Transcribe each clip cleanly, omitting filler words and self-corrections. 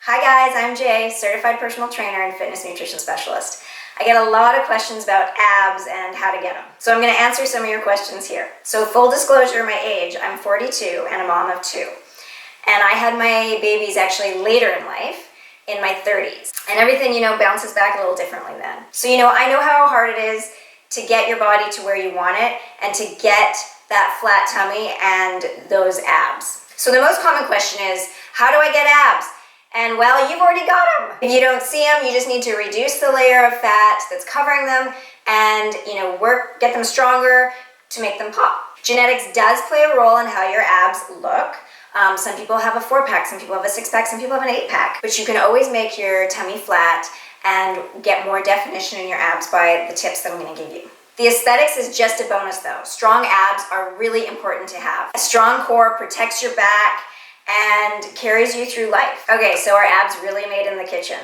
Hi guys, I'm Jay, certified personal trainer and fitness nutrition specialist. I get a lot of questions about abs and how to get them. So I'm going to answer some of your questions here. So full disclosure, my age, I'm 42 and a mom of 2. And I had my babies actually later in life, in my 30s. And everything, bounces back a little differently then. So, I know how hard it is to get your body to where you want it and to get that flat tummy and those abs. So the most common question is, how do I get abs? And well, you've already got them. If you don't see them, you just need to reduce the layer of fat that's covering them and, get them stronger to make them pop. Genetics does play a role in how your abs look. Some people have a 4-pack, some people have a 6-pack, some people have an 8-pack. But you can always make your tummy flat and get more definition in your abs by the tips that I'm going to give you. The aesthetics is just a bonus though. Strong abs are really important to have. A strong core protects your back and carries you through life. Okay, so are abs really made in the kitchen?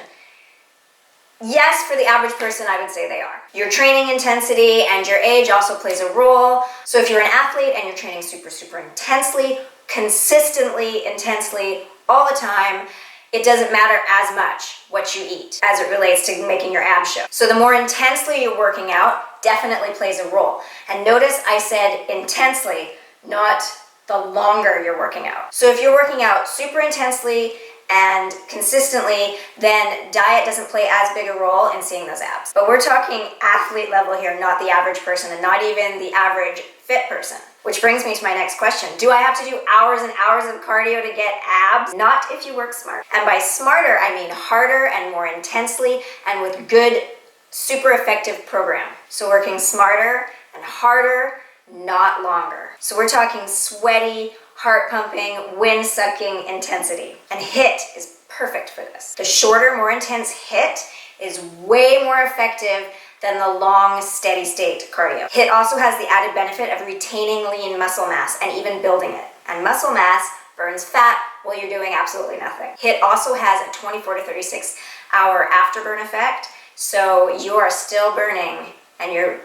Yes, for the average person, I would say they are. Your training intensity and your age also plays a role. So if you're an athlete and you're training super intensely, consistently, intensely, all the time, it doesn't matter as much what you eat as it relates to making your abs show. So the more intensely you're working out definitely plays a role. And notice I said intensely, not the longer you're working out. So if you're working out super intensely and consistently, then diet doesn't play as big a role in seeing those abs. But we're talking athlete level here, not the average person and not even the average fit person. Which brings me to my next question. Do I have to do hours and hours of cardio to get abs? Not if you work smart. And by smarter, I mean harder and more intensely and with good, super effective program. So working smarter and harder, not longer. So we're talking sweaty, heart-pumping, wind-sucking intensity. And HIIT is perfect for this. The shorter, more intense HIIT is way more effective than the long, steady-state cardio. HIIT also has the added benefit of retaining lean muscle mass and even building it. And muscle mass burns fat while you're doing absolutely nothing. HIIT also has a 24 to 36 hour afterburn effect, so you are still burning and your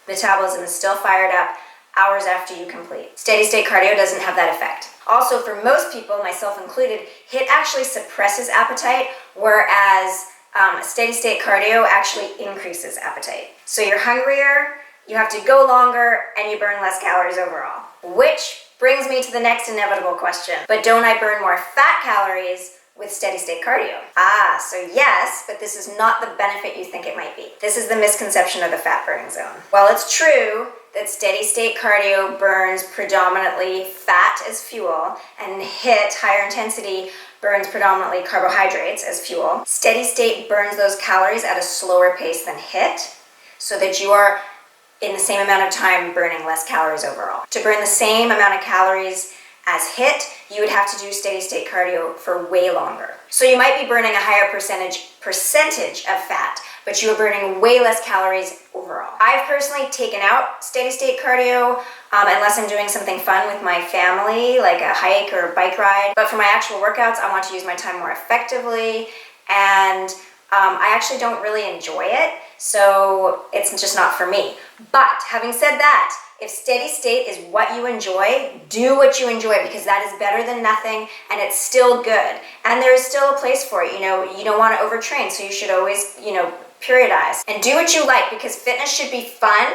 metabolism is still fired up hours after you complete. Steady-state cardio doesn't have that effect. Also, for most people, myself included, HIIT actually suppresses appetite, whereas steady-state cardio actually increases appetite. So you're hungrier, you have to go longer, and you burn less calories overall. Which brings me to the next inevitable question. But don't I burn more fat calories with steady-state cardio? So yes, but this is not the benefit you think it might be. This is the misconception of the fat burning zone. While it's true that steady-state cardio burns predominantly fat as fuel, and HIIT, higher intensity, burns predominantly carbohydrates as fuel, steady-state burns those calories at a slower pace than HIIT, so that you are, in the same amount of time, burning less calories overall. To burn the same amount of calories as HIIT, you would have to do steady-state cardio for way longer. So you might be burning a higher percentage of fat, but you are burning way less calories overall. I've personally taken out steady-state cardio unless I'm doing something fun with my family, like a hike or a bike ride. But for my actual workouts, I want to use my time more effectively, and I actually don't really enjoy it, so it's just not for me. But having said that, if steady state is what you enjoy, do what you enjoy, because that is better than nothing and it's still good. And there is still a place for it. You don't want to overtrain, so you should always, periodize. And do what you like, because fitness should be fun.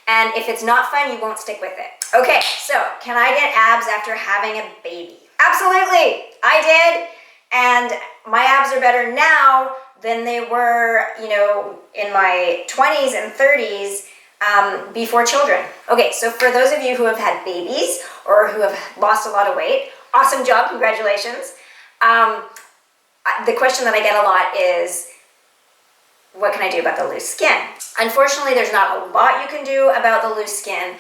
And if it's not fun, you won't stick with it. Okay, so can I get abs after having a baby? Absolutely, I did. And my abs are better now than they were, in my 20s and 30s. Before children. Okay, so for those of you who have had babies or who have lost a lot of weight, awesome job, congratulations. The question that I get a lot is, what can I do about the loose skin? Unfortunately, there's not a lot you can do about the loose skin.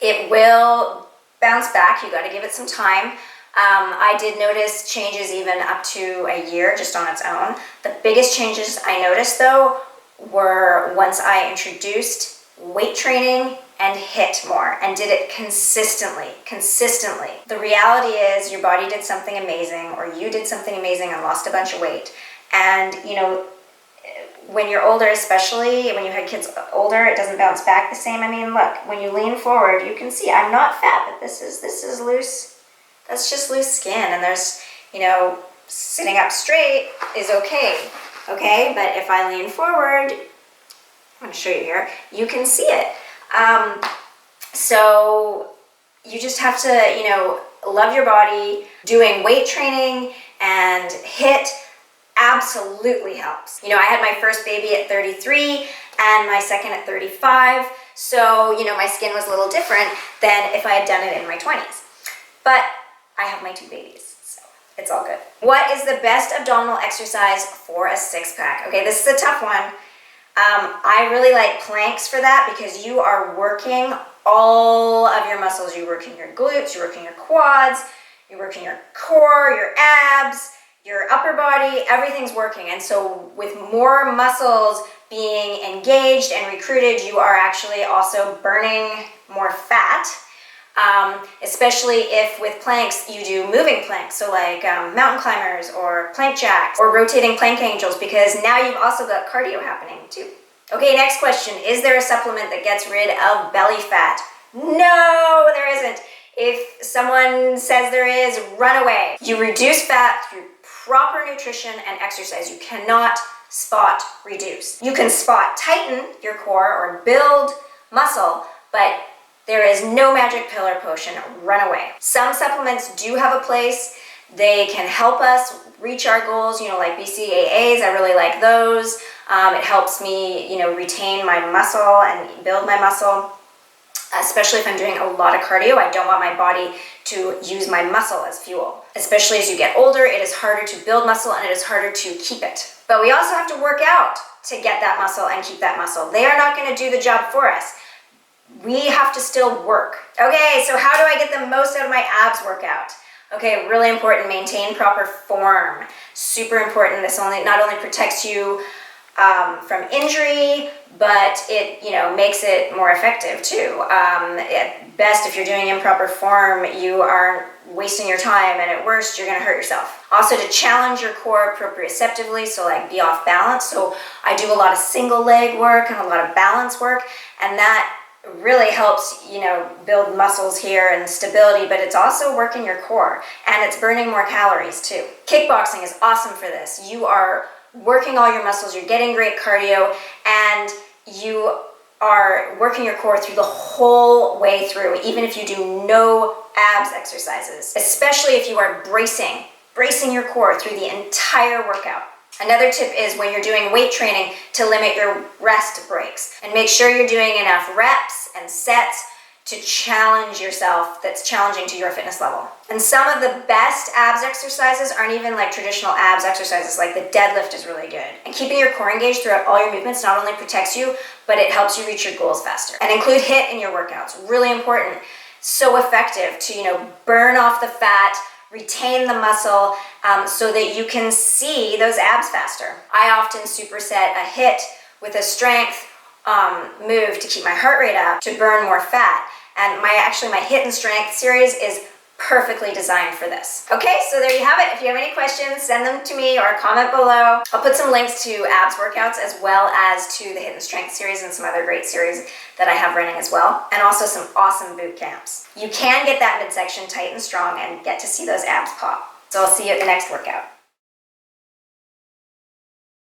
It will bounce back, you gotta give it some time. I did notice changes even up to a year just on its own. The biggest changes I noticed though were once I introduced weight training and HIIT more and did it consistently. The reality is your body did something amazing, or you did something amazing and lost a bunch of weight. And when you're older, especially when you had kids older, it doesn't bounce back the same. I mean, look, when you lean forward, you can see I'm not fat, but this is loose. That's just loose skin, and there's, sitting up straight is okay, okay? But if I lean forward, I'm gonna show you here, you can see it. So you just have to, love your body. Doing weight training and HIIT absolutely helps. I had my first baby at 33 and my second at 35. So, my skin was a little different than if I had done it in my 20s. But I have my 2 babies, so it's all good. What is the best abdominal exercise for a six-pack? Okay, this is a tough one. I really like planks for that because you are working all of your muscles. You're working your glutes, you're working your quads, you're working your core, your abs, your upper body, everything's working. And so with more muscles being engaged and recruited, you are actually also burning more fat, especially if with planks you do moving planks, so like mountain climbers or plank jacks or rotating plank angels, because now you've also got cardio happening too. Okay, next question. Is there a supplement that gets rid of belly fat? No, there isn't. If someone says there is, run away. You reduce fat through proper nutrition and exercise. You cannot spot reduce. You can spot tighten your core or build muscle, but there is no magic pill or potion. Run away. Some supplements do have a place. They can help us reach our goals, like BCAAs. I really like those. It helps me, retain my muscle and build my muscle, especially if I'm doing a lot of cardio. I don't want my body to use my muscle as fuel. Especially as you get older, it is harder to build muscle and it is harder to keep it. But we also have to work out to get that muscle and keep that muscle. They are not going to do the job for us. We have to still work. Okay, so how do I get the most out of my abs workout? Okay, really important, maintain proper form. Super important. This not only protects you from injury, but it makes it more effective too. At best, if you're doing improper form, you are wasting your time, and at worst, you're going to hurt yourself. Also, to challenge your core proprioceptively, so like be off balance. So I do a lot of single leg work and a lot of balance work, and that really helps build muscles here and stability, but it's also working your core, and it's burning more calories too. Kickboxing is awesome for this. You are working all your muscles, you're getting great cardio, and you are working your core through the whole way through, even if you do no abs exercises, especially if you are bracing your core through the entire workout. Another tip is when you're doing weight training to limit your rest breaks and make sure you're doing enough reps and sets to challenge yourself that's challenging to your fitness level. And some of the best abs exercises aren't even like traditional abs exercises, like the deadlift is really good. And keeping your core engaged throughout all your movements not only protects you, but it helps you reach your goals faster. And include HIIT in your workouts, really important. So effective to, burn off the fat, retain the muscle, so that you can see those abs faster. I often superset a HIIT with a strength move to keep my heart rate up to burn more fat. And my HIIT and strength series is perfectly designed for this. Okay, so there you have it. If you have any questions, send them to me or comment below. I'll put some links to abs workouts as well as to the HIIT and strength series and some other great series that I have running as well, and also some awesome boot camps. You can get that midsection tight and strong and get to see those abs pop. So I'll see you at the next workout.